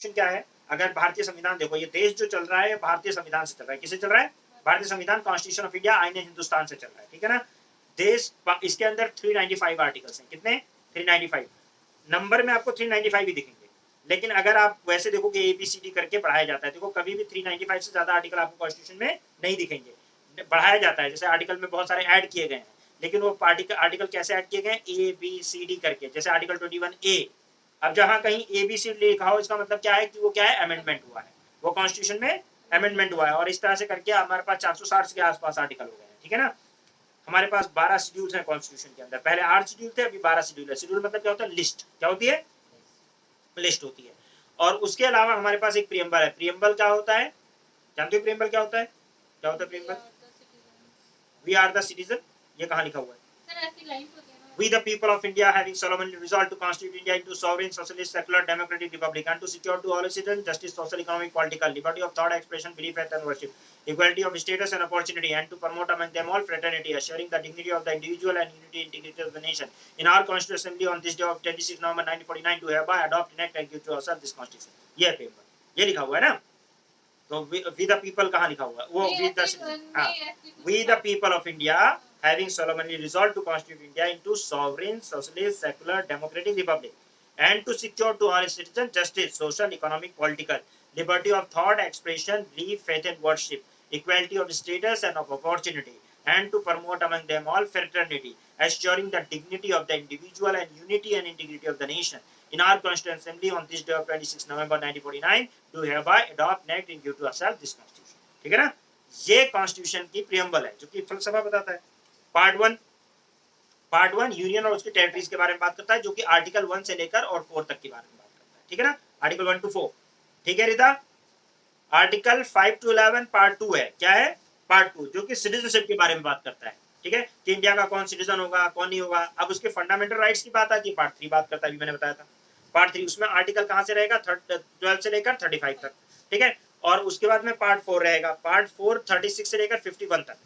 Constitution क्या है? अगर भारतीय संविधान देखो, ये देश जो चल रहा है भारतीय संविधान से चल रहा है। किससे चल रहा है? भारतीय संविधान, कॉन्स्टिट्यूशन ऑफ इंडिया, आईने हिंदुस्तान से चल रहा है, ठीक है ना। देश, इसके अंदर 395 आर्टिकल्स हैं। कितने? 395। नंबर में आपको 395 ही दिखेंगे, लेकिन अगर आप वैसे देखो कि ABCD करके पढ़ाया जाता है, देखो कभी भी 395 से ज्यादा आर्टिकल आपको कॉन्स्टिट्यूशन में नहीं दिखेंगे। बढ़ाया जाता है, जैसे आर्टिकल में बहुत सारे ऐड किए गए हैं, लेकिन वो आर्टिकल कैसे ऐड किए गए? ABCD करके, जैसे आर्टिकल 21A। अब जहां कहीं ABCD लिखा हो, इसका मतलब क्या है कि वो क्या है? अमेंडमेंट हुआ है, वो कॉन्स्टिट्यूशन में अमेंडमेंट हुआ है। और इस तरह से करके हमारे पास 460 के आसपास आर्टिकल हो गए हैं, ठीक है ना। हमारे पास 12 शेड्यूल्स हैं कॉन्स्टिट्यूशन के अंदर। पहले 8 शेड्यूल थे, अभी 12 शेड्यूल है। शेड्यूल मतलब क्या होता है? लिस्ट। क्या होती है? लिस्ट होती है। और उसके अलावा हमारे पास एक प्रियम्बल है। प्रियम्बल क्या होता है? जानते हो प्रियम्बल क्या होता है? क्या होता है preamble? We are the citizen. ये कहाँ लिखा हुआ है? We the people of India having solemnly resolved to constitute India into sovereign, socialist, secular, democratic republic, and to secure to all citizens justice, social, economic, political, liberty of thought, expression, belief, faith, and worship, equality of status and opportunity, and to promote among them all fraternity, assuring the dignity of the individual and unity and integrity of the nation. In our Constitutional Assembly on this day of 26 November 1949, to hereby adopt, enact, and give to ourselves this Constitution. ये paper, ये लिखा हुआ है ना। तो we the people कहाँ लिखा हुआ है? वो we the people of India having solemnly resolved to constitute India into sovereign, socialist, secular, democratic republic, and to secure to all citizens justice, social, economic, political, liberty of thought, expression, belief, faith, and worship, equality of status and of opportunity, and to promote among them all fraternity, assuring the dignity of the individual and unity and integrity of the nation. In our Constituent Assembly on this day of 26 November 1949, do hereby adopt, enact, and give to ourselves this Constitution. ठीक है ना। ये constitution की preamble है, जो कि फलसफा बताता है। पार्ट वन यूनियन और उसकी टेरिटरीज के बारे में बात करता है, जो कि आर्टिकल 1 से लेकर और 4 तक के बारे में बात करता है, ठीक है ना। आर्टिकल 1 to 4, ठीक है रिता। आर्टिकल 5 to 11 पार्ट 2 है। क्या है? पार्ट 2, जो कि सिटीजनशिप के बारे में बात करता है, ठीक है, कि इंडिया का कौन सिटीजन होगा, कौन नहीं होगा। अब उसके फंडामेंटल राइट्स की बात आती है, पार्ट 3 बात करता है, अभी मैंने बताया था। पार्ट 3 उसमें आर्टिकल कहां से रहेगा? 12 से लेकर 35 तक, ठीक है। और उसके बाद में पार्ट 4 रहेगा। पार्ट 4 36 से लेकर 51 तक।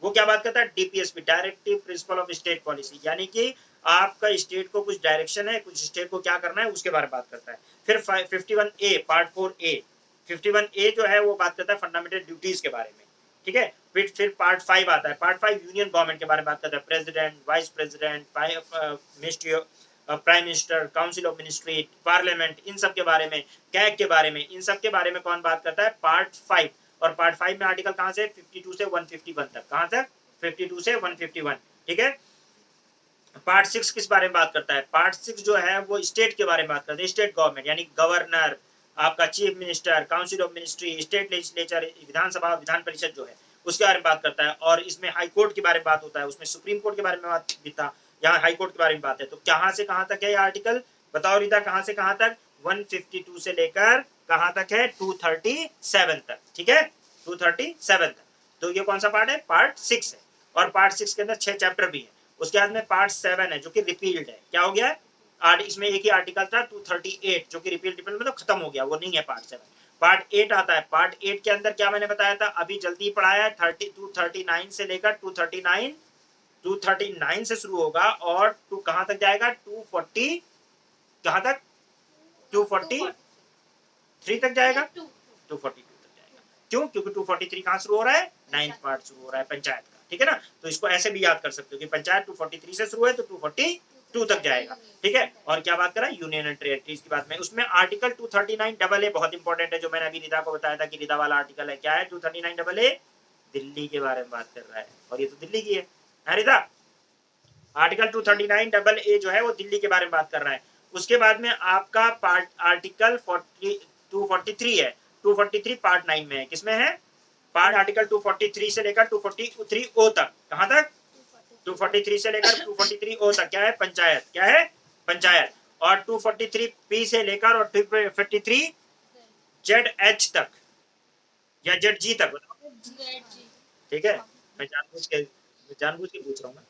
वो क्या बात करता है? DPSP, directive principle of state policy, यानी कि आपका स्टेट को कुछ डायरेक्शन है, कुछ स्टेट को क्या करना है, उसके बारे में बात करता है। फिर 51A, पार्ट 4A, 51A जो है वो बात करता है फंडामेंटल ड्यूटीज के बारे में, ठीक है। फिर पार्ट 5 आता है। पार्ट 5 यूनियन गवर्नमेंट के बारे में बात करता है। President, vice president, ministry, prime minister, council of ministry, parliament, इन सब के बारे में, कैग के बारे में, इन सब के बारे में कौन बात करता है? पार्ट 5। और पार्ट 5 में आर्टिकल कहां से? 52 से 151 तक। कहां तक? 52 से 151, ठीक है। पार्ट 6 किस बारे में बात करता है? पार्ट 6 जो है वो स्टेट के बारे में बात करता है। स्टेट गवर्नमेंट यानी गवर्नर, आपका chief minister, council of ministry, state legislature, Vidhan Sabha, Vidhan Parishad जो है उसके बारे में बात करता है। और इसमें हाई कोर्ट के बारे में बात होता है, उसमें सुप्रीम कोर्ट के बारे में बात भी था, यहाँ हाई कोर्ट के बारे में बात है। तो कहां से कहां तक है ये आर्टिकल? बताओ रीता, कहां से कहां तक? 152 से लेकर कहां तक है? 237 तक, ठीक है, 237 तक। तो ये कौन सा पार्ट है? पार्ट 6 है। और पार्ट 6 के अंदर 6 चैप्टर भी है। उसके बाद में पार्ट 7 है, जो कि रिपील्ड है। क्या हो गया है? इसमें एक ही आर्टिकल था 238, जो कि रिपील्ड मतलब खत्म हो गया, वो नहीं है पार्ट 7। पार्ट 8 आता है। पार्ट 8 के अंदर क्या मैंने बताया था, अभी जल्दी पढ़ाया है, 239 से लेकर 239 से शुरू होगा और कहां तक जाएगा? 240, कहां तक? 243 तक जाएगा, 242 तक जाएगा। क्यों? क्योंकि 243 कहां शुरू हो रहा है? 9th पार्ट शुरू हो रहा है पंचायत का, ठीक है ना। तो इसको ऐसे भी याद कर सकते हो कि पंचायत 243 से शुरू है तो 242 तक जाएगा, ठीक है। और क्या बात कर रहा है? यूनियन एंड टेरिटरीज की बात में। उसमें आर्टिकल 239AA बहुत इंपॉर्टेंट है, जो मैंने अभी रिदा को बताया था कि रिदा वाला आर्टिकल है। क्या है? 239AA दिल्ली के बारे में बात कर रहा है, और ये तो दिल्ली की है रिदा। आर्टिकल 239AA जो है वो दिल्ली के बारे में बात कर रहा है। उसके बाद में आपका पार्ट आर्टिकल 243 है। 243 पार्ट 9 में है। किसमें है? पार्ट आर्टिकल 243 से लेकर 243O तक। कहां तक? 243 से लेकर 243O तक क्या है? पंचायत। क्या है? पंचायत। और 243P से लेकर और 253ZH तक या ZG तक, ठीक है। मैं जानबूझ के पूछ रहा हूँ ना,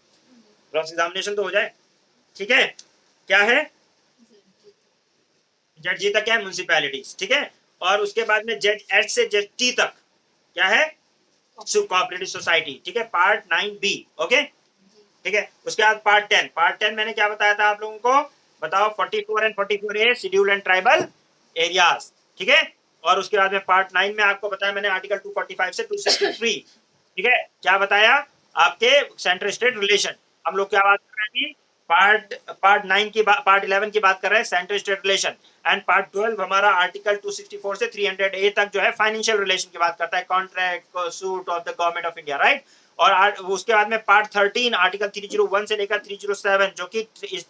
क्रॉस एग्जामिनेशन तो हो जाए, ठीक है। क्या है? ZG तक क्या है? म्युनिसिपैलिटीज, ठीक है। और उसके बाद में ZH से ZT तक क्या है? कोऑपरेटिव सोसाइटी, ठीक है। पार्ट 9B, ओके, ठीक है। उसके बाद पार्ट 10 मैंने क्या बताया था आप लोगों को? बताओ। 44 and 44A schedule and tribal areas, ठीक है। और उसके बाद में पार्ट 9 में आपको बताया मैंने आर्टिकल 245 से 263, ठीक है, क्या बताया आपके सेंटर स्टेट रिलेशन। हम लोग क्या बात कर रहे हैं, पार्ट 9 की पार्ट 11 की बात कर रहे हैं centre state relation, and part 12 हमारा आर्टिकल 264 से 300A तक जो है फाइनेंशियल रिलेशन की बात करता है, contract suit of the government of India, right. और उसके बाद में पार्ट 13 आर्टिकल 301 से लेकर 307 जो कि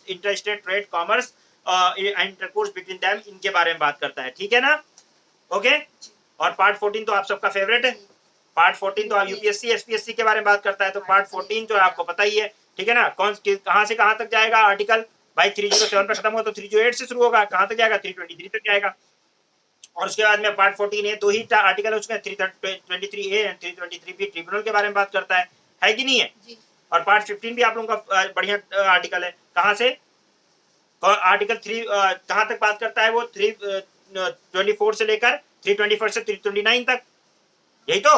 inter state trade commerce intercourse between them, इनके बारे में बात करता है, ठीक है ना। ओके। और पार्ट 14 तो आप सबका फेवरेट है, पार्ट 14 तो आप यूपीएससी एसपीएससी के बारे में बात करता है, तो पार्ट 14 जो है आपको पता ही है, ठीक है ना। कहां से कहां तक जाएगा आर्टिकल, भाई 307 पे खत्म हुआ तो 308 से शुरू होगा, कहां तक जाएगा 323 तक जाएगा। और उसके बाद में पार्ट 14 दो ही आर्टिकल है उसमें, 323A एंड 323B ट्रिब्यूनल के बारे में बात करता है कि नहीं है। और पार्ट 15 भी आप लोगों का बढ़िया आर्टिकल है, कहां से आर्टिकल 3 कहां तक बात करता है वो, 324 से लेकर 321 से 329 तक, यही तो।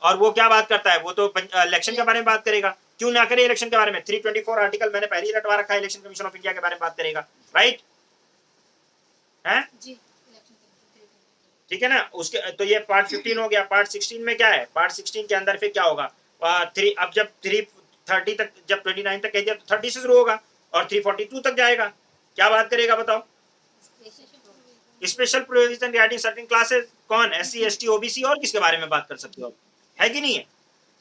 और वो क्या बात करता है, वो तो इलेक्शन के बारे में बात करेगा, क्यों ना करे इलेक्शन के बारे में। 324 आर्टिकल मैंने पहले ही रटवा रखा है, इलेक्शन कमीशन ऑफ इंडिया के बारे में बात करेगा, राइट है जी, ठीक है ना। उसके तो ये पार्ट 15 हो गया। पार्ट 16 में क्या है, पार्ट 16 के अंदर फिर क्या होगा, अब जब 330 तक, जब 29 तक कह दिया तो 30 से शुरू होगा और 342 तक जाएगा, क्या बात करेगा बताओ, special provision regarding certain classes, कौन, एससी एसटी ओबीसी, और किसके बारे में बात कर सकते हो, है कि नहीं है।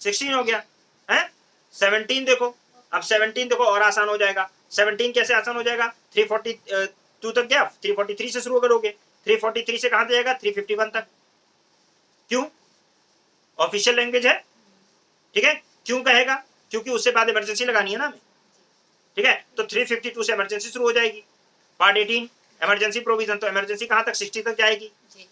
16 हो गया है। 17 देखो, अब 17 देखो और आसान हो जाएगा। 17 कैसे आसान हो जाएगा, 342 तक गया, 343 से शुरू करोगे, 343 से कहां जाएगा 351 तक, क्यों, ऑफिशियल लैंग्वेज है, ठीक है। क्यों कहेगा, क्योंकि उससे बाद इमरजेंसी लगानी है ना हमें, ठीक है। तो 352 से इमरजेंसी शुरू हो जाएगी। पार्ट 18 इमरजेंसी प्रोविजन, तो इमरजेंसी कहां तक 60 तक जाएगी,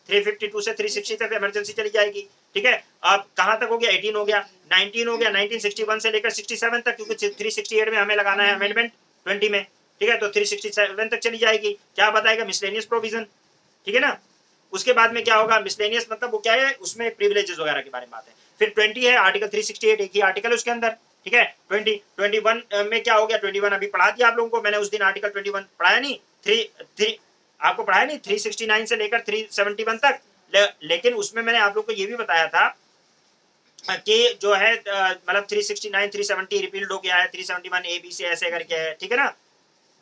352 से 360 तक इमरजेंसी चली जाएगी, ठीक है। अब कहां तक हो गया, 18 हो गया, 19 हो गया, 1961 से लेकर 67 तक, क्योंकि 368 में हमें लगाना है अमेंडमेंट 20 में, ठीक है। तो 367 तक चली जाएगी। क्या बताएगा, मिसलेनियस प्रोविजन, ठीक है ना। उसके बाद में क्या होगा, मिसलेनियस मतलब वो क्या है, उसमें प्रिविलेजेस वगैरह के बारे में बात है। फिर 20 है आर्टिकल 368, एक ही आर्टिकल है उसके अंदर, ठीक है। 21 में क्या हो गया, 21 अभी पढ़ा दिया आप लोगों को मैंने उस दिन, आर्टिकल 21 पढ़ाया नहीं, 3 आपको पढ़ाया नहीं, 369 से लेकर 371 तक। लेकिन उसमें मैंने आप लोग को ये भी बताया था कि जो है मतलब 369 370 रिपील्ड हो गया है, 371 ABC ऐसे करके है, ठीक है ना,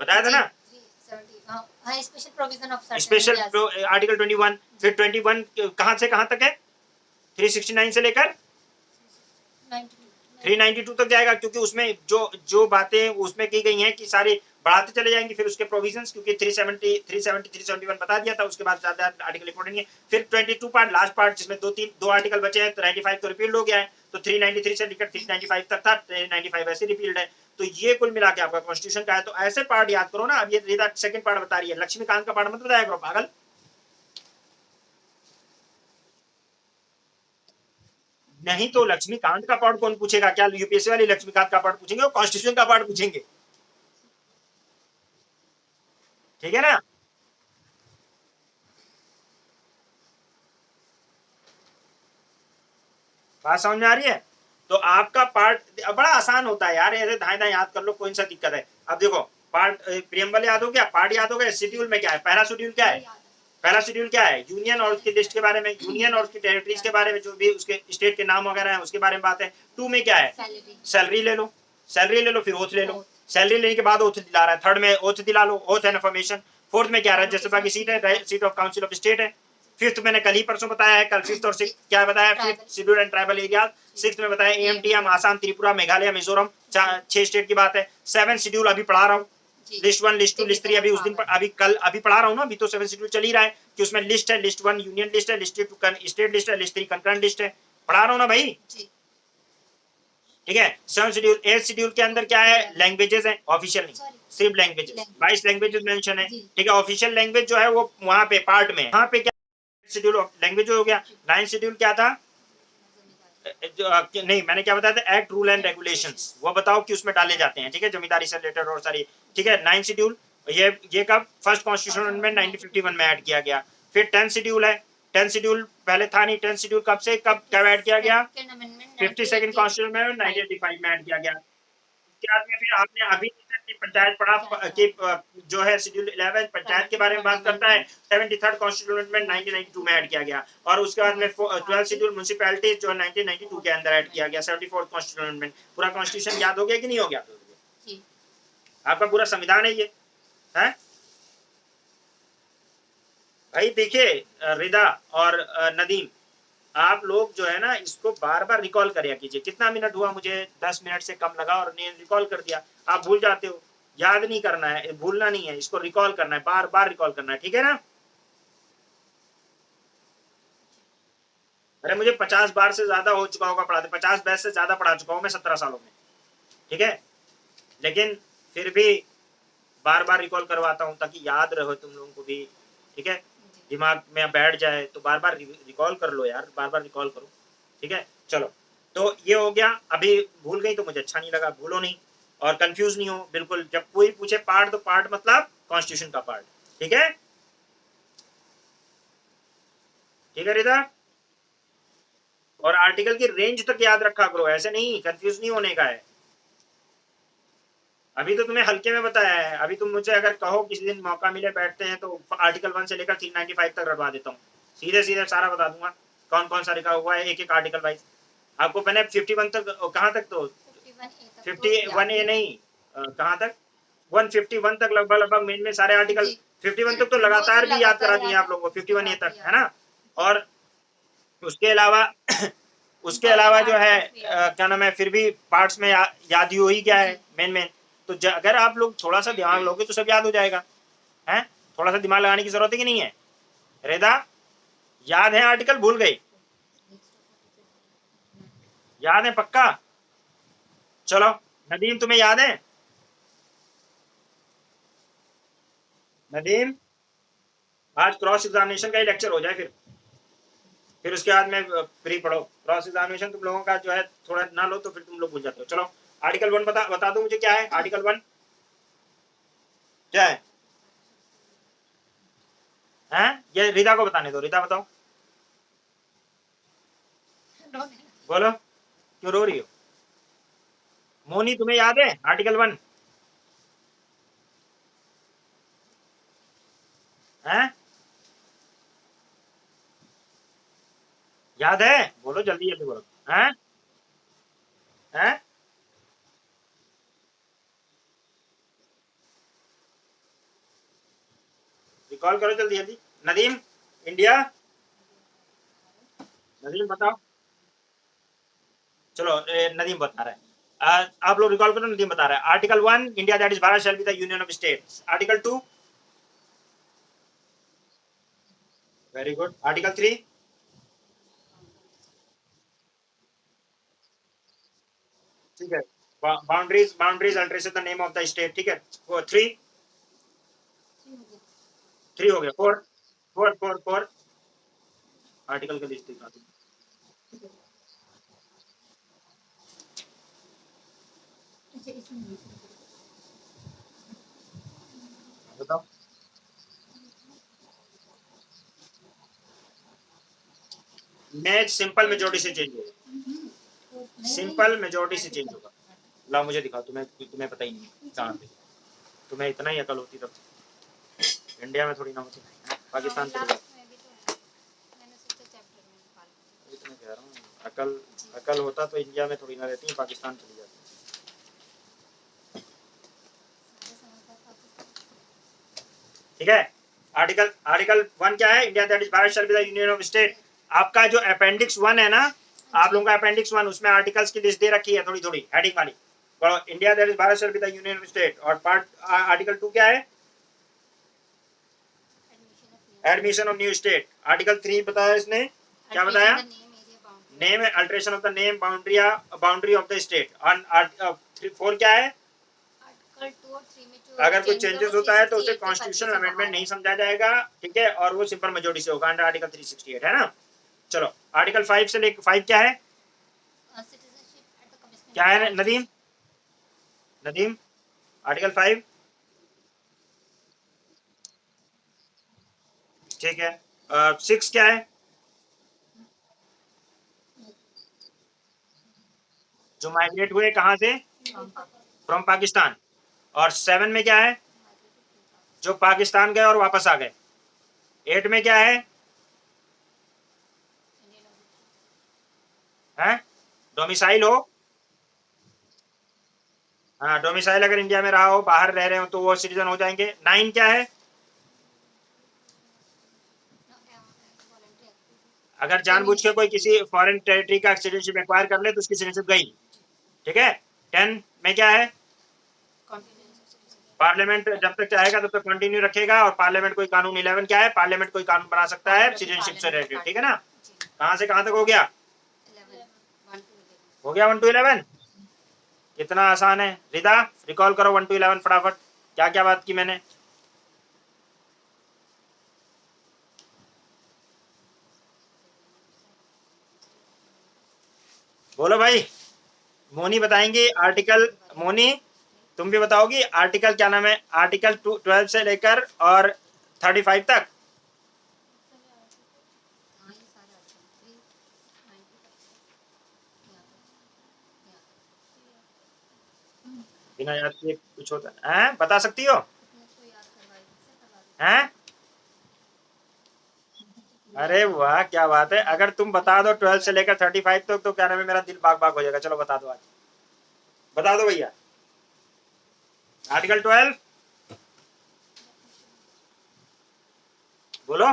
बताया था ना। Special provision of special article 21, फिर 21 कहां से कहां तक है, 369 से लेकर 392 तक जाएगा, क्योंकि उसमें जो बातें उसमें की गई हैं कि सारी बढ़ाते चले जाएंगे। फिर उसके प्रोविजंस, क्योंकि 371 बता दिया था, उसके बाद ज्यादा आर्टिकल इंपोर्टेंट नहीं है। फिर 22 पार्ट, लास्ट पार्ट, जिसमें दो आर्टिकल बचे हैं, तो 95 तो रिपील्ड हो गया है, तो 393 से लेकर 395 तक था, 395 ऐसे रिपील्ड है। तो ये कुल मिला के आपका कॉन्स्टिट्यूशन का है। तो ऐसे पार्ट याद करो ना। अब ये सेकंड पार्ट बता रही है, लक्ष्मीकांत का पार्ट मत बताया करो पागल। नहीं तो लक्ष्मीकांत का पार्ट कौन पूछेगा, क्या यूपीएससी वाली लक्ष्मीकांत का पार्ट पूछेंगे, और कॉन्स्टिट्यूशन का पार्ट पूछेंगे, ठीक है ना। बात समझ में आ रही है। तो आपका पार्ट बड़ा आसान होता है यार, ऐसे धाए धाए याद कर लो, कोई सा दिक्कत है। अब देखो पार्ट प्रियम्बल याद हो गया, पार्ट याद हो गया, शेड्यूल में क्या है, पहला शेड्यूल क्या है, पहला शेड्यूल क्या है, यूनियन और उसकी लिस्ट के बारे में, यूनियन और उसकी टेरिटरीज के बारे में, जो भी उसके स्टेट के नाम वगैरह है उसके बारे में बात है। 2 में क्या है, सैलरी ले लो, सैलरी ले लो, फिर ओथ ले लो, सैलरी लेने के बाद ओथ दिला रहा है, थर्ड में ओथ दिला लो, ओथ एंड अफर्मेशन। फोर्थ में क्या है, राज्यसभा की सीट है, seat of council of state है। फिफ्थ मैंने कल ही परसों बताया है, कल फिफ्थ और सिक्स क्या बताया, fifth schedule and tribal area. Sixth में बताया एएमटीएम, आसाम, त्रिपुरा, मेघालय, मिजोरम, 6 स्टेट की बात है। 7 शेड्यूल अभी पढ़ा रहा हूँ, लिस्ट 1 लिस्ट 2 लिस्ट 3 अभी उस दिन अभी कल अभी पढ़ा रहा हूँ ना, अभी तो 7 शेड्यूल चल ही रहा है कि उसमें लिस्ट है, लिस्ट 1 यूनियन लिस्ट है, लिस्ट 2 स्टेट लिस्ट है, लिस्ट 3 कंकरेंट लिस्ट है, पढ़ा रहा हूँ ना भाई, ठीक है। 7 शेड्यूल 8 शेड्यूल के अंदर क्या है, लैंग्वेजेस है, ऑफिशियल नहीं, सिर्फ लैंग्वेजेस, 22 लैंग्वेजेस मेंशन है, ठीक है। ऑफिशियल लैंग्वेज जो है वो वहां पे पार्ट में, वहां पे क्या शेड्यूल ऑफ लैंग्वेज हो गया। 9 शेड्यूल क्या था, नहीं मैंने क्या बताया था, एक्ट रूल एंड रेगुलेशंस, वो बताओ कि उसमें डाले जाते हैं, ठीक है, जमींदारी से रिलेटेड और सारी, ठीक है। 9 शेड्यूल ये कब फर्स्ट कॉन्स्टिट्यूशन अमेंडमेंट 1951 में ऐड किया गया। फिर 10 शेड्यूल है, 10 शेड्यूल पहले था नहीं, 10 शेड्यूल कब से कब ऐड किया गया, 52nd कॉन्स्टिट्यूशन अमेंडमेंट 1985 में ऐड किया गया। उसके बाद में फिर आपने अभी पंचायत पढ़ा कि जो है शेड्यूल 11 पंचायत के बारे में बात करता है। 73rd कॉन्स्टिट्यूशन अमेंडमेंट 1992 में ऐड किया गया और उसके बाद में 12 शेड्यूल म्युनिसिपैलिटी जो 1992 के अंदर ऐड किया गया। 74th constitution amendment. पूरा कॉन्स्टिट्यूशन याद हो गया कि नहीं हो गया? जी। आपका पूरा संविधान है ये, है भाई। देखिए रिदा और नदीम, आप लोग जो है ना इसको बार बार रिकॉल करिया कीजिए। कितना मिनट हुआ? मुझे 10 मिनट से कम लगा और रिकॉल कर दिया। आप भूल जाते हो, याद नहीं करना है, भूलना नहीं है, इसको रिकॉल करना है, बार बार रिकॉल करना है, ठीक है ना? अरे मुझे 50 बार से ज्यादा हो चुका होगा पढ़ाते, 50 बैच से ज्यादा पढ़ा चुका हूं मैं 17 सालों में, ठीक है? लेकिन फिर भी बार बार रिकॉल करवाता हूं ताकि याद रहो तुम लोगों को भी, ठीक है? दिमाग में बैठ जाए तो बार बार रिकॉल कर लो यार, बार बार रिकॉल करो, ठीक है? चलो, तो ये हो गया। अभी भूल गई तो मुझे अच्छा नहीं लगा, भूलो नहीं और कंफ्यूज नहीं हो बिल्कुल। जब कोई पूछे पार्ट तो पार्ट मतलब कॉन्स्टिट्यूशन का पार्ट, ठीक है? ठीक है रिदा? और आर्टिकल की रेंज तक याद रखा करो, ऐसे नहीं, कंफ्यूज नहीं होने का है। अभी तो तुम्हें हल्के में बताया है। अभी तुम मुझे अगर कहो किसी दिन मौका मिले बैठते हैं तो आर्टिकल 1 से लेकर 395 तक रखवा देता हूँ, सीधे सीधे सारा बता दूंगा कौन कौन सा लिखा हुआ है एक एक आर्टिकल वाइज। आपको मैंने 51 तक, कहाँ तक? तो 51A नहीं, कहाँ तक? 151 तक लगभग लगभग मेन में सारे आर्टिकल। 51 तक तो लगातार भी याद करा दिए आप लोगों को, 51A तक, है ना? और उसके अलावा उसके अलावा जो है क्या नाम है, फिर भी पार्ट्स में याद ही हो ही क्या है मेन। तो अगर आप लोग थोड़ा सा दिमाग लोगे तो सब याद हो जाएगा, है? थोड़ा सा दिमाग लगाने की जरूरत है कि नहीं है? रेदा, याद है आर्टिकल? भूल गई? याद है पक्का? चलो नदीम, तुम्हें याद है? नदीम, आज क्रॉस एग्जामिनेशन का ही लेक्चर हो जाए, फिर उसके बाद में फ्री पढ़ो। क्रॉस एग्जामिनेशन तुम लोगों का जो है थोड़ा ना लो तो फिर तुम लोग भूल जाते हो। चलो आर्टिकल 1 बता दो मुझे क्या है आर्टिकल 1, क्या है? हैं? ये रिदा को बताने दो। रिदा बताओ, बोलो क्यों रो रही हो? मोनी, तुम्हें याद है आर्टिकल 1? हैं? याद है? बोलो जल्दी जल्दी बोलो। हैं? हैं? रिकॉल करो जल्दी जल्दी। नदीम, इंडिया, नदीम बताओ। चलो नदीम बता रहा है। आप लोग रिकॉल करो, नदीम बता रहा है। Article 1, India that is Bharat shall be the union of states. Article 2, very good. Article 3, ठीक है, boundaries alteration the name of the state, ठीक है। 3 3 हो गया। 4 आर्टिकल का लिस्ट दिखा दो, बताओ। मैच सिंपल मेजोरिटी से चेंज होगा, सिंपल मेजोरिटी से चेंज होगा। ला मुझे दिखाओ, तुम्हें पता ही नहीं कहाँ पे, तुम्हें इतना ही अकल होती तब इंडिया में थोड़ी ना होती, पाकिस्तान चले जाओ। मैं कह रहा हूँ अकल होता तो इंडिया में थोड़ी ना रहती, पाकिस्तान चली जाती। ठीक है, आर्टिकल 1 क्या है? India that is Bharat shall be the union of state. आपका जो अपेंडिक्स 1 है ना, आप लोगों का अपेंडिक्स 1, उसमें आर्टिकल्स की लिस्ट दे रखी है थोड़ी थोड़ी हेडिंग वाली। India that is Bharat shall be the union of state. और पार्ट आर्टिकल 2 क्या है? Admission of new state. Article 3 बताया इसने, क्या बताया? Name alteration of the name, boundary of the state. 4 क्या है? अगर कोई चेंजेस होता है तो उसे कॉन्स्टिट्यूशनल अमेंडमेंट नहीं समझा जाएगा, ठीक है, और वो सिंपल मेजोरिटी से होगा अंडर आर्टिकल 368, है ना? चलो आर्टिकल 5 से लेकर 5 क्या है? क्या है नदीम? नदीम, आर्टिकल 5, ठीक है। 6 क्या है? जो माइग्रेट हुए कहाँ से? फ्रॉम पाकिस्तान। और 7 में क्या है, जो पाकिस्तान गए और वापस आ गए। 8 में क्या है, डोमिसाइल हो, हाँ डोमिसाइल अगर इंडिया में रहा हो, बाहर रह रहे हो तो वो सिटीजन हो जाएंगे। 9 क्या है, अगर जानबूझ के कोई किसी फॉरेन टेरिटरी का सिटीजनशिप एक्वायर कर ले तो उसकी सिटीजनशिप गई, ठीक है। 10 में क्या है, पार्लियामेंट जब तक चाहेगा तब तक कंटिन्यू रखेगा, और पार्लियामेंट कोई कानून। 11 क्या है, पार्लियामेंट कोई कानून बना सकता है सिटीजनशिप से रिलेटेड, ठीक है ना। कहां से कहां तक हो गया, हो गया 1 to 11। कितना आसान है। रिदा रिकॉल करो 1 to 11 फटाफट, क्या क्या बात की मैंने। बोलो भाई, मोनी बताएंगी आर्टिकल। मोनी तुम भी बताओगी आर्टिकल, क्या नाम है, आर्टिकल 12 से लेकर और 35 तक। बिना याद किए कुछ होता है, बता सकती हो हैं? अरे वाह क्या बात है, अगर तुम बता दो 12 से लेकर 35 तक तो क्या नाम है, मेरा दिल बाग बाग हो जाएगा। चलो बता दो, आज बता दो भैया। आर्टिकल 12 बोलो,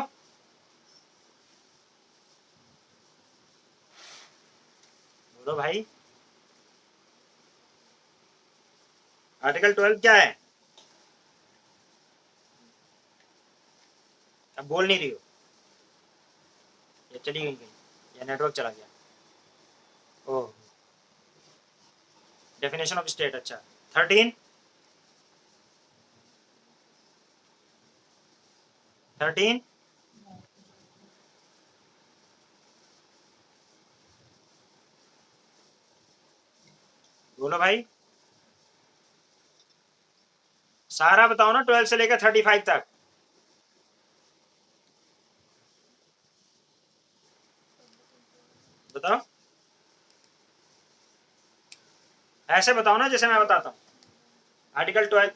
बोलो भाई, आर्टिकल 12 क्या है, अब बोल नहीं रही हो, ये चली गई कहीं, या नेटवर्क चला गया। ओह, डेफिनेशन ऑफ स्टेट, अच्छा 13, 13 बोलो भाई, सारा बताओ ना 12 से लेकर 35 तक। बताओ, ऐसे बताओ ना जैसे मैं बताता हूँ। Article 12,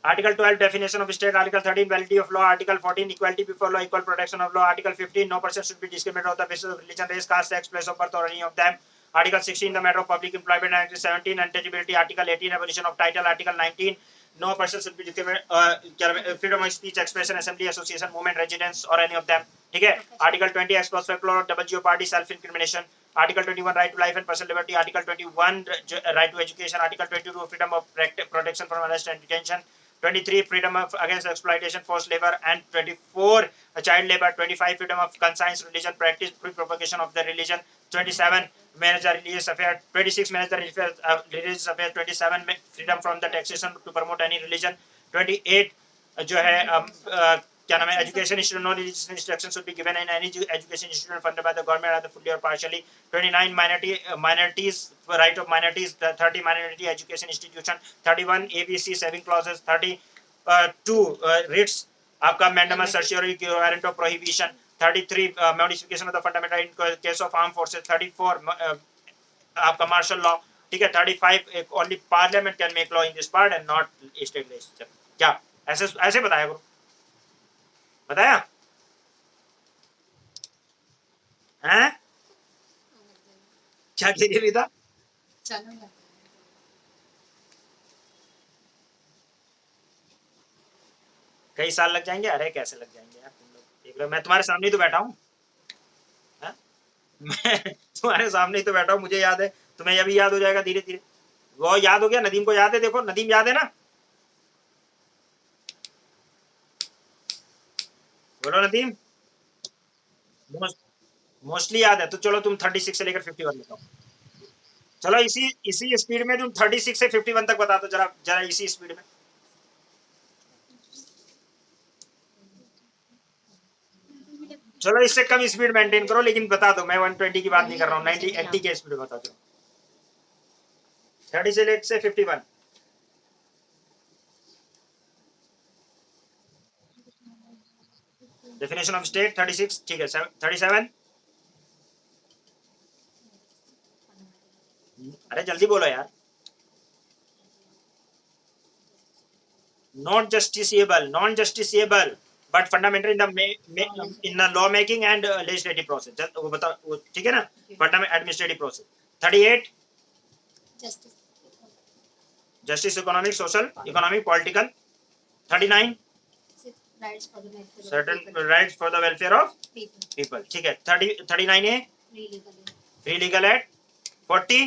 article 12 definition of state, article 13 validity of law, article 14 equality before law, equal protection of law, article 15 no person should be discriminated on the basis of religion, race, caste, sex, place of birth और any of them, article 16 the matter of public employment, article 17 untouchability, article 18 abolition of title, article 19 no person should be discriminated, freedom of speech, expression, assembly, association, movement, residence or any of them, ठीक है। Article 20 ex post facto double jeopardy, self incrimination, article 21 right to life and personal liberty, article 21 right to education, article 22 freedom of protection from arrest and detention, 23 freedom of against exploitation, forced labor and 24 child labor, 25 freedom of conscience, religion, practice, free propagation of the religion, 27 manage the religious affair, 26 manage the religious affair, 27 freedom from the taxation to promote any religion, 28 जो है क्या नाम है, education institute, no religious instruction should be given in any education institute funded by the government either fully or partially, 29 minorities right of minorities, 30 minority education institution, 31 ABC saving clauses, 32 writs आपका mandamus certiorari warrant of prohibition, 33 modification of the fundamental in case of armed forces, 34 आपका martial law, ठीक है। 35 only parliament can make law in this part and not state legislature। क्या ऐसे ऐसे बताया करो, बताया हैं? क्या कह रही था, कई साल लग जाएंगे, अरे कैसे लग जाएंगे यार, तुम लोग देख रहे हो, मैं तुम्हारे सामने ही तो बैठा हूँ, मैं तुम्हारे सामने ही तो बैठा हूँ, मुझे याद है, तुम्हें अभी याद हो जाएगा धीरे धीरे। वो याद हो गया, नदीम को याद है, देखो नदीम याद है ना, बोलो नदीम। मोस्टली याद है, तो चलो तुम 36 से लेकर 51 बताओ। चलो इसी इसी स्पीड में तुम 36 से 51 तक बता दो, जरा जरा इसी स्पीड में। चलो इससे कम स्पीड मेंटेन करो, लेकिन बता दो, मैं 120 की बात नहीं कर रहा हूँ, 90 80 के स्पीड बता दो। 36 से 51, डेफिनेशन ऑफ स्टेट 36, ठीक है। 37, अरे जल्दी बोलो यार। not justiciable, non-justiciable, but fundamental in the law making and legislative process. वो बताओ, वो ठीक है ना? Fundamental administrative process. 38 Justice. justice, economic, social, economic, political. 39 Rights for the welfare of certain people. rights for the welfare of People. people. ठीक है. 39 है Free legal. free legal aid. 40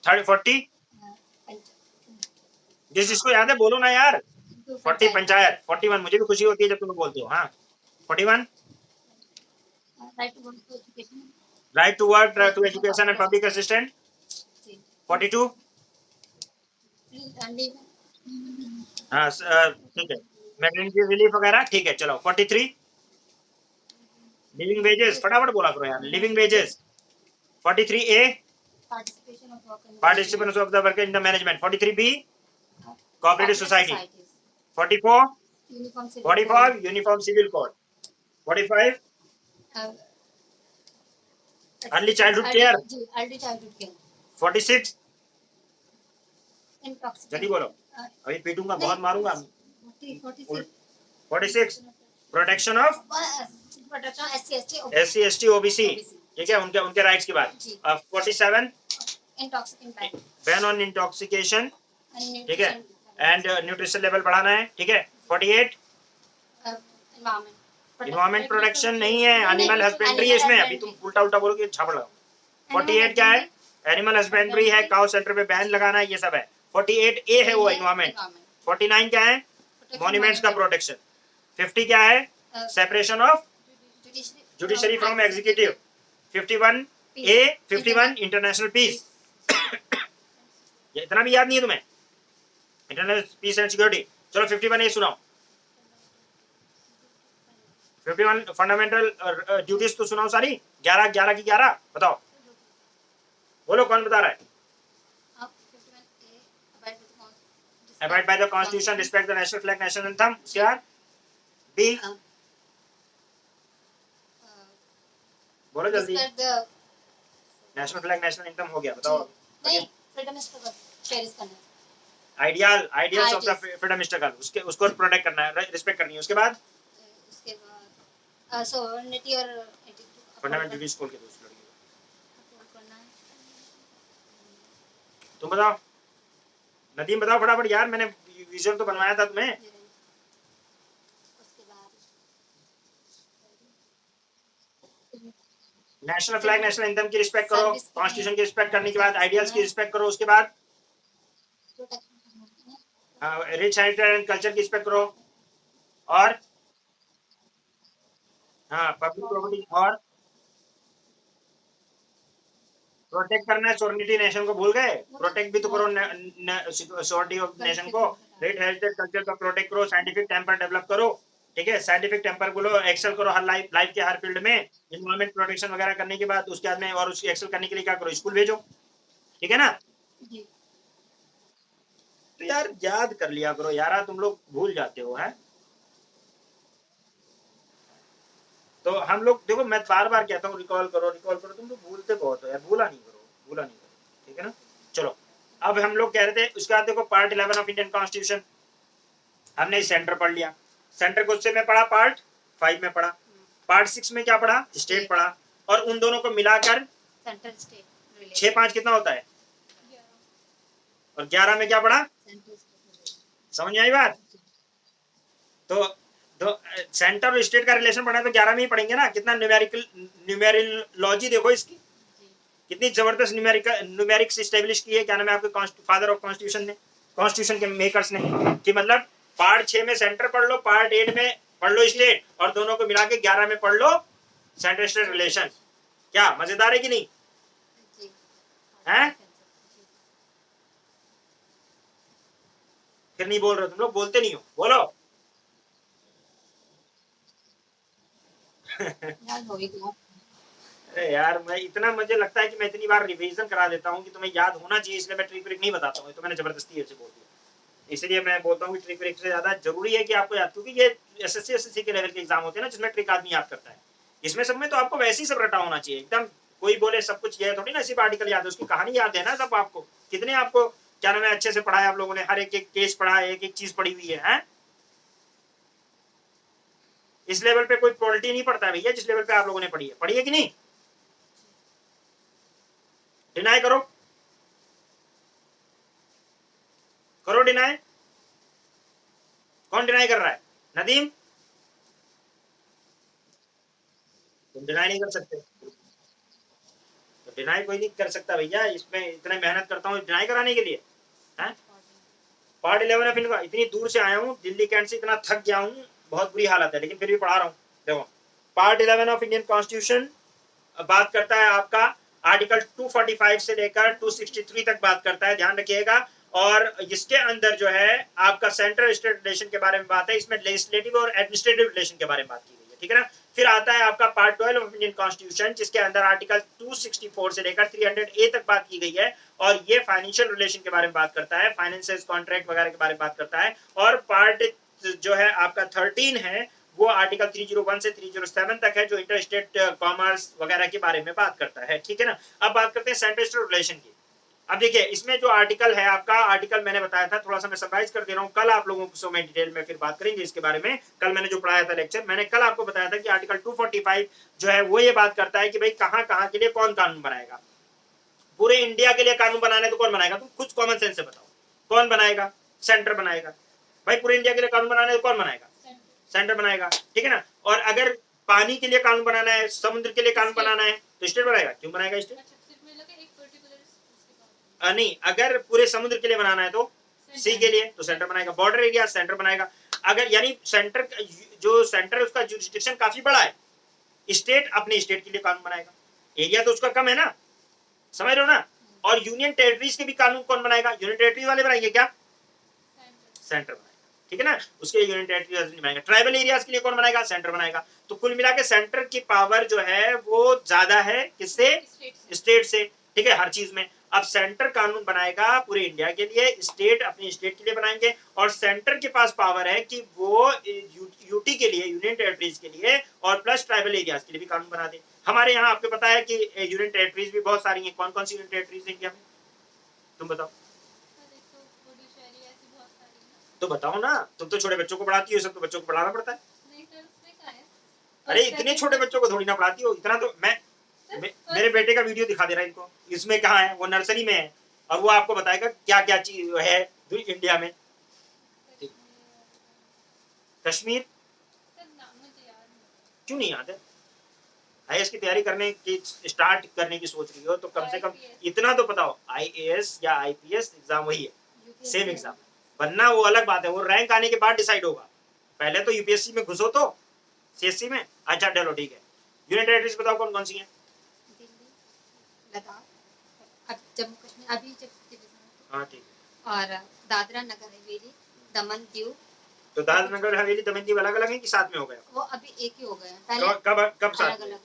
40 जिस जिसको याद है बोलो ना यार. 40 पंचायत. 41 मुझे भी खुशी होती है जब तुम बोलते हो. हाँ 41 Right to work to education. right to work, right to education and public assistance. 42 हाँ ठीक है. मैटरनिटी रिलीफ वगैरह ठीक है. चलो 43 लिविंग वेजेस. फटाफट बोला करो यार. Living wages. 43A participation of the worker in the management. 43B cooperative society. 44 45 uniform civil code. 45 early childhood care. Early childhood care. 46 Intoxication. जल्दी बोलो अभी पीटूंगा बहुत मारूंगा. 46 46 protection of protection SC SC OBC. ठीक है. उनके उनके राइट्स की बात. 47 intoxicant type. ban on intoxication. And ठीक है. एंड न्यूट्रिशन लेवल बढ़ाना है. ठीक है. 48 environment. इन्वायरमेंट प्रोटेक्शन नहीं है. एनिमल हस्बेंड्री है इसमें. अभी तुम उल्टा उल्टा बोलोगे छापड़ लगाओ. 48 क्या है? एनिमल हस्बेंड्री है. काउ सेंटर पे बैन लगाना है. ये सब है. 48A है वो इन्वायरमेंट. 49 क्या है? मॉन्यूमेंट्स का प्रोटेक्शन. 50 क्या है? Separation of judiciary from executive. 51A 51 international peace. ये इतना भी याद नहीं है तुम्हें? International peace and security. चलो 51A सुनाओ. 51 फंडामेंटल ड्यूटीज तो सुनाओ सारी. 11 11 की 11 बताओ. बोलो कौन बता रहा है? Abide by the constitution, respect the national flag, national anthem. उसके बाद B बोलो जल्दी. नेशनल फ्लैग नेशनल एंथम हो गया. बताओ. नहीं फ्रीडम स्ट्रगल चेरिश करना. Ideals of the freedom struggle. उसके उसको प्रोटेक्ट करना है. रिस्पेक्ट करनी है. उसके बाद सोवर्निटी और फंडामेंटल ड्यूटीज खोल के दो उस लड़की को. तुम बताओ. नदीम बताओ फटाफट यार. मैंने विजुअल तो बनवाया था तुम्हें. नेशनल फ्लैग नेशनल एंथम की रिस्पेक्ट करो. कॉन्स्टिट्यूशन की रिस्पेक्ट करने के बाद आइडियल्स की रिस्पेक्ट करो. उसके बाद रिच हेरिटेज एंड कल्चर की रिस्पेक्ट करो. और हाँ पब्लिक प्रॉपर्टी और प्रोटेक्ट करना है. सोवर्निटी नेशन को भूल गए. प्रोटेक्ट भी तो करो सोवर्निटी ऑफ नेशन को. रिच हेरिटेज कल्चर का प्रोटेक्ट करो. साइंटिफिक टेम्पर डेवलप करो. ठीक है. साइंटिफिक टेम्पर को एक्सेल करो हर लाइफ के हर फील्ड में. इन्वायरमेंट प्रोटेक्शन वगैरह करने के बाद उसके बाद में और उसकी एक्सेल करने के लिए क्या करो? स्कूल भेजो. ठीक है ना. तो यार याद कर लिया करो यार. तुम लोग भूल जाते हो हैं. तो हम लोग देखो मैं बार बार कहता हूँ रिकॉल करो. तुम लोग भूलते बहुत हो यार. भूला नहीं करो. ठीक है ना. चलो अब हम लोग कह रहे थे उसके बाद देखो पार्ट 11 ऑफ इंडियन कॉन्स्टिट्यूशन हमने सेंटर पढ़ लिया. सेंटर को में पढ़ा. पार्ट 5 में पढ़ा. पार्ट 6 में क्या पढ़ा? स्टेट पढ़ा. और उन दोनों को मिलाकर सेंट्रल स्टेट 6 5 कितना होता है? और 11 में क्या पढ़ा? समझ में आई बात? तो सेंटर और स्टेट का रिलेशन पढ़ा तो 11 में ही पढ़ेंगे ना. कितना न्यूमेरियोलॉजी देखो इसकी. कितनी जबरदस्त न्यूमेरिक्स एस्टेब्लिश की है. क्या नाम है आपके फादर ऑफ कॉन्स्टिट्यूशन ने, कॉन्स्टिट्यूशन के मेकर्स ने. कि मतलब पार्ट 6 में सेंटर पढ़ लो. पार्ट 8 में पढ़ लो स्टेट. और दोनों को मिला के 11 में पढ़ लो सेंटर स्टेट रिलेशन. क्या मजेदार है कि नहीं है? फिर नहीं बोल रहे तुम लोग. बोलते नहीं हो. बोलो. अरे यार मैं इतना मुझे लगता है कि मैं इतनी बार रिवीजन करा देता हूँ कि तुम्हें याद होना चाहिए. इसलिए मैं ट्रिक नहीं बताता हूँ. तो मैंने जबरदस्ती ऐसे बोल दिया. इसलिए मैं बोलता हूँ कि ट्रिक से ज्यादा जरूरी है कि आपको याद. क्योंकि ये एसएससी के लेवल के एग्जाम होते हैं ना जिसमें ट्रिक आदमी याद करता है. इसमें सब में तो आपको वैसे ही सब रटा होना चाहिए एकदम. कोई बोले सब कुछ ये थोड़ी ना सिर्फ आर्टिकल याद है. उसकी कहानी याद है ना सब आपको. कितने आपको क्या नाम है, अच्छे से पढ़ा है आप लोगों ने, हर एक एक केस पढ़ा है, एक एक चीज पढ़ी हुई है? इस लेवल पे कोई पॉलिटी नहीं पढ़ता भैया जिस लेवल पे आप लोगों ने पढ़ी है कि नहीं? डिनाई करो, करो डिनाई। कौन डिनाई कर रहा है? नदीम, तुम डिनाई नहीं कर सकते। तो डिनाई कोई नहीं कर सकता भैया, इसमें इतने मेहनत करता हूँ डिनाई कराने के लिए। पार्ट 11 ऑफ इनका, इतनी दूर से आया हूँ दिल्ली कैंट से, इतना थक गया हूँ, बहुत बुरी हालत है, लेकिन फिर भी पढ़ा रहा हूँ। देखो पार्ट 11 ऑफ इंडियन कॉन्स्टिट्यूशन बात करता है आपका आर्टिकल 245 से लेकर 263 तक बात करता है, ध्यान रखिएगा। और इसके अंदर जो है आपका सेंट्रल स्टेट रिलेशन के बारे में बात है, इसमें लेजिस्लेटिव और एडमिनिस्ट्रेटिव रिलेशन के बारे में बात की गई है, ठीक है ना। फिर आता है आपका पार्ट 12 ऑफ इंडियन कॉन्स्टिट्यूशन, जिसके अंदर आर्टिकल 264 से लेकर 300A तक बात की गई है, और ये फाइनेंशियल रिलेशन के बारे में बात करता है, फाइनेंसेस कॉन्ट्रैक्ट वगैरह के बारे में बात करता है। और पार्ट जो है आपका 13 है, वो आर्टिकल 301 से 307 तक है, जो इंटर स्टेट कॉमर्स वगैरह के बारे में बात करता है, ठीक है ना। अब बात करते हैं सेंट्रल स्टेट रिलेशन की। अब देखिए इसमें जो आर्टिकल है आपका, आर्टिकल मैंने बताया था, थोड़ा सा मैं समराइज कर दे रहा हूँ, कल आप लोगों को मैं डिटेल में फिर बात करेंगे इसके बारे में। कल मैंने जो पढ़ाया था लेक्चर, मैंने कल आपको बताया था कि आर्टिकल 245 जो है वो ये बात करता है कि भाई कहाँ कहाँ के लिए कौन कानून बनाएगा। पूरे इंडिया के लिए कानून बनाना है तो कौन बनाएगा? तुम कुछ कॉमन सेंस से बताओ, कौन बनाएगा? सेंटर बनाएगा। भाई पूरे इंडिया के लिए कानून बनाना है तो कौन बनाएगा? सेंटर बनाएगा, ठीक है ना। और अगर पानी के लिए कानून बनाना है, समुद्र के लिए कानून बनाना है तो स्टेट बनाएगा। क्यों बनाएगा स्टेट? नहीं, अगर पूरे समुद्र के लिए बनाना है तो सी के लिए तो सेंटर बनाएगा। बॉर्डर एरिया सेंटर बनाएगा। अगर यानी सेंटर जो सेंटर है उसका जुरिस्डिक्शन काफी बड़ा है, स्टेट अपने स्टेट के लिए कानून बनाएगा। एरिया तो उसका कम है ना, समझ रहे हो ना। और यूनियन टेरिटरीज के भी कानून कौन बनाएगा? यूनियन टेरिटरी वाले बनाएंगे क्या? सेंटर बनाएगा, ठीक है ना। उसके यूनियन टेरिटरी नहीं बनाएगा। ट्राइबल एरियाज के लिए कौन बनाएगा? सेंटर बनाएगा। तो कुल मिला के सेंटर की पावर जो है वो ज्यादा है किससे? स्टेट से, ठीक है, हर चीज में। अब सेंटर कानून बनाएगा पूरे इंडिया के लिए, स्टेट अपने स्टेट के लिए बनाएंगे। और सेंटर के पास पावर है कि वो यूटी के लिए, यूनियन टेरिटरीज के लिए और प्लस ट्राइबल एरियाज के लिए भी कानून बना दे। हमारे यहाँ आपको पता है कि यूनियन टेरिटरीज भी बहुत सारी हैं। कौन कौन सी यूनियन टेरिटरीज इंडिया में? तुम बताओ। तो बताओ ना, तुम तो छोटे बच्चों को पढ़ाती हो, सब तो बच्चों को पढ़ाना पड़ता है। अरे इतने छोटे बच्चों को थोड़ी ना पढ़ाती हो, इतना तो मैं मेरे बेटे का वीडियो दिखा दे रहा है इनको, इसमें कहाँ है? वो नर्सरी में है, और वो आपको बताएगा क्या क्या चीज है इंडिया में। कश्मीर क्यों नहीं याद है? आईएएस की तैयारी करने की स्टार्ट करने की सोच रही हो तो कम से कम इतना तो पता हो, आईएएस या आईपीएस एग्जाम वही है, सेम एग्जाम। बनना वो अलग बात है, वो रैंक आने के बाद डिसाइड होगा। पहले तो यूपीएससी में घुसो तो सीएससी में। अच्छा चलो ठीक है, यूनियन टेरिटरीज बताओ कौन कौन सी हैं? लद्दाख, जम्मू कश्मीर अभी जब, हाँ ठीक है। और दादरा नगर हवेली, दमन दीव। तो दादरा नगर हवेली दमन दीव अलग अलग हैं कि साथ में हो गया? वो अभी एक ही हो गया। पहले कब साथ? अलग अलग,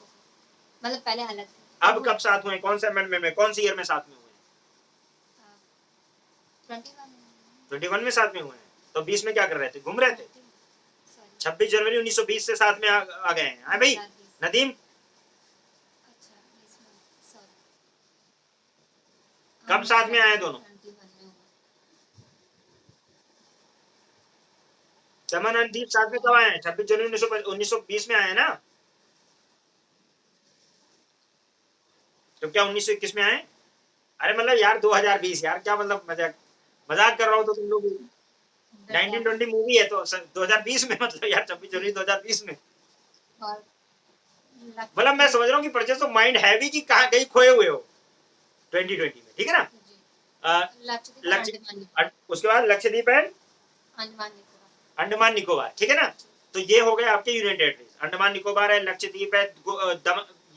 मतलब पहले अलग थे। अब कब साथ हुए? कौन से अमेंडमेंट में, कौन सी ईयर में साथ में हुए? 21 में साथ में हुए हैं। तो 20 में क्या कर रहे थे? घूम रहे थे। 26 जनवरी 1920 से साथ में आ गए हैं। हाँ भाई नदीम, कब साथ में आए दोनों? दमन और दीप साथ में कब आए हैं? 26 जनवरी 1920 में आए हैं ना। तो क्या 1921 में आए? अरे मतलब यार 2020 यार, क्या मतलब मजाक कर रहा हूँ तो तुम लोग। 1920 मूवी है तो 2020 में, मतलब यार 26 जनवरी 2020 में। मतलब मैं समझ रहा हूँ कि परचेस ऑफ माइंड है भी कि कहाँ कहीं खोए हुए हो 2020 में, ठीक है ना। उसके बाद लक्षद्वीप एंड अंडमान निकोबार, ठीक है ना। तो ये हो गए आपके यूनियन टेरिटरीज। अंडमान निकोबार है, लक्षद्वीप है,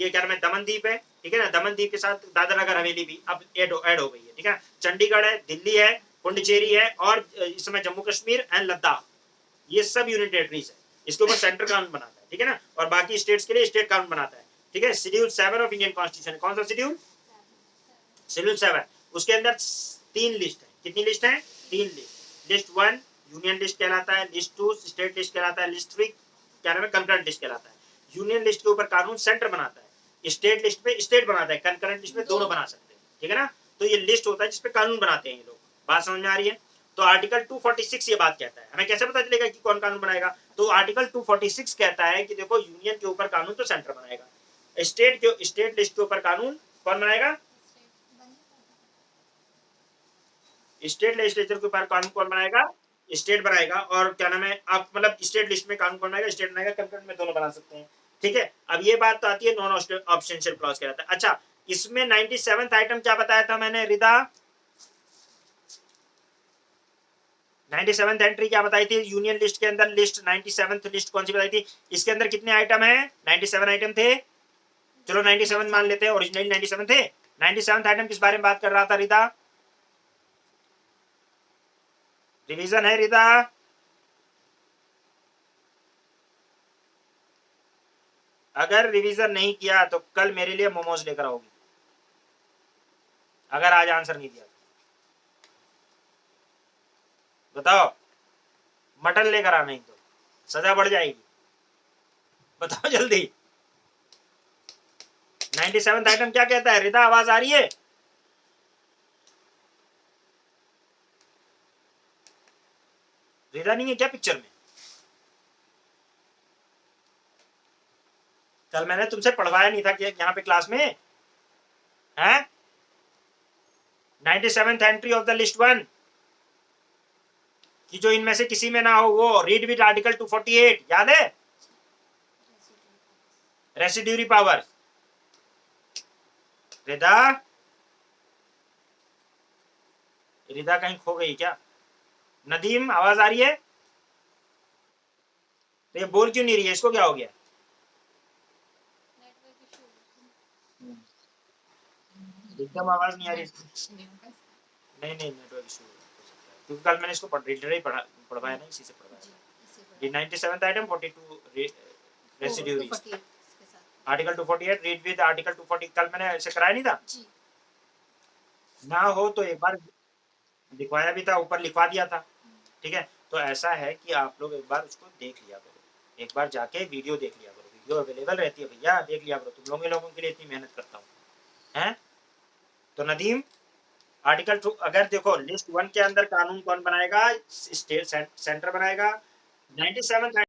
ये क्या नाम है, दमनदीप है, ठीक है ना। दमनदीप के साथ दादरा नगर हवेली भी अब ऐड हो गई है, ठीक है। चंडीगढ़ है, दिल्ली है, पुडुचेरी है, और इस समय जम्मू कश्मीर एंड लद्दाख, ये सब यूनियन टेरिटरीज है। इसके ऊपर सेंटर कानून बनाता है, ठीक है ना। और बाकी स्टेट्स के लिए स्टेट कानून बनाता है, ठीक है। शेड्यूल 7 ऑफ इंडियन कॉन्स्टिट्यूशन, कौन सा शेड्यूल? शेड्यूल 7। उसके अंदर 3 लिस्ट है। कितनी लिस्ट है? 3 लिस्ट। लिस्ट 1 यूनियन लिस्ट कहलाता है, लिस्ट 2 स्टेट लिस्ट कहलाता है, लिस्ट 3 क्या नाम है, कंकरेंट लिस्ट कहलाता है। यूनियन लिस्ट के ऊपर कानून सेंटर बनाता है, स्टेट लिस्ट पे स्टेट बनाता है, कंकरेंट लिस्ट में दोनों बना सकते हैं, ठीक है ना। तो ये लिस्ट होता है जिसपे कानून बनाते हैं ये लोग, बात समझ में आ रही है? तो आर्टिकल 246 ये बात कहता है, हमें कैसे पता चलेगा कि कौन कानून बनाएगा? तो आर्टिकल 246 कहता है कि देखो यूनियन के ऊपर कानून तो सेंटर बनाएगा, स्टेट लिस्ट के ऊपर कानून कौन बनाएगा? स्टेट लेजिस्लेचर के ऊपर कानून कौन बनाएगा? स्टेट बनाएगा। और क्या नाम है, आप मतलब स्टेट लिस्ट में कानून कौन बनाएगा? स्टेट बनाएगा। कंकरेंट में दोनों बना सकते हैं, ठीक है। अब ये बात तो आती है नॉन ऑब्स्टेंशियल क्लॉज कहलाता है। अच्छा, इसमें 97th आइटम क्या बताया था मैंने रिदा? 97th एंट्री क्या बताई थी यूनियन लिस्ट के अंदर? लिस्ट 97th लिस्ट कौन सी बताई थी? इसके अंदर कितने आइटम है? 97 आइटम थे। चलो 97 मान लेते हैं, ओरिजिनली 97 थे। 97th आइटम किस बारे में बात कर रहा था रिदा? रिवीजन है रिदा? अगर रिवीजन नहीं किया तो कल मेरे लिए मोमोज लेकर आओगी, अगर आज आंसर नहीं दिया। बताओ, मटन लेकर आना, नहीं तो सजा बढ़ जाएगी। बताओ जल्दी। 97th आइटम क्या कहता है रिदा? आवाज आ रही है? रिदा नहीं है क्या पिक्चर में? कल मैंने तुमसे पढ़वाया नहीं था कि यहाँ पे क्लास में है? 97th entry of the list 1 कि जो इनमें से किसी में ना हो वो रीड विद आर्टिकल 248, याद है? Residuary power. रिदा, रिदा कहीं खो गई क्या? नदीम आवाज आ रही है? तो ये बोल क्यों नहीं रही है? इसको क्या हो गया? एकदम आवाज नहीं आ रही। नहीं नेटवर्क इशू, क्योंकि कल मैंने इसको पढ़वाया ना, इसी से पढ़वाया। 97th item 42 residuaries, article 248 read with article 240, कल मैंने ऐसे कराया नहीं था ना? हो तो एक बार लिखवाया भी था, ऊपर लिखवा दिया था, ठीक है। तो ऐसा है कि आप लोग एक बार उसको देख लिया करो, एक बार जाके वीडियो देख लिया करो, वीडियो अवेलेबल रहती है भैया, देख लिया करो। तुम लोगों के लिए इतनी मेहनत करता हूँ, हैं? तो नदीम, आर्टिकल अगर देखो लिस्ट 1 के अंदर कानून कौन बनाएगा? स्टेट सेंटर बनाएगा। 97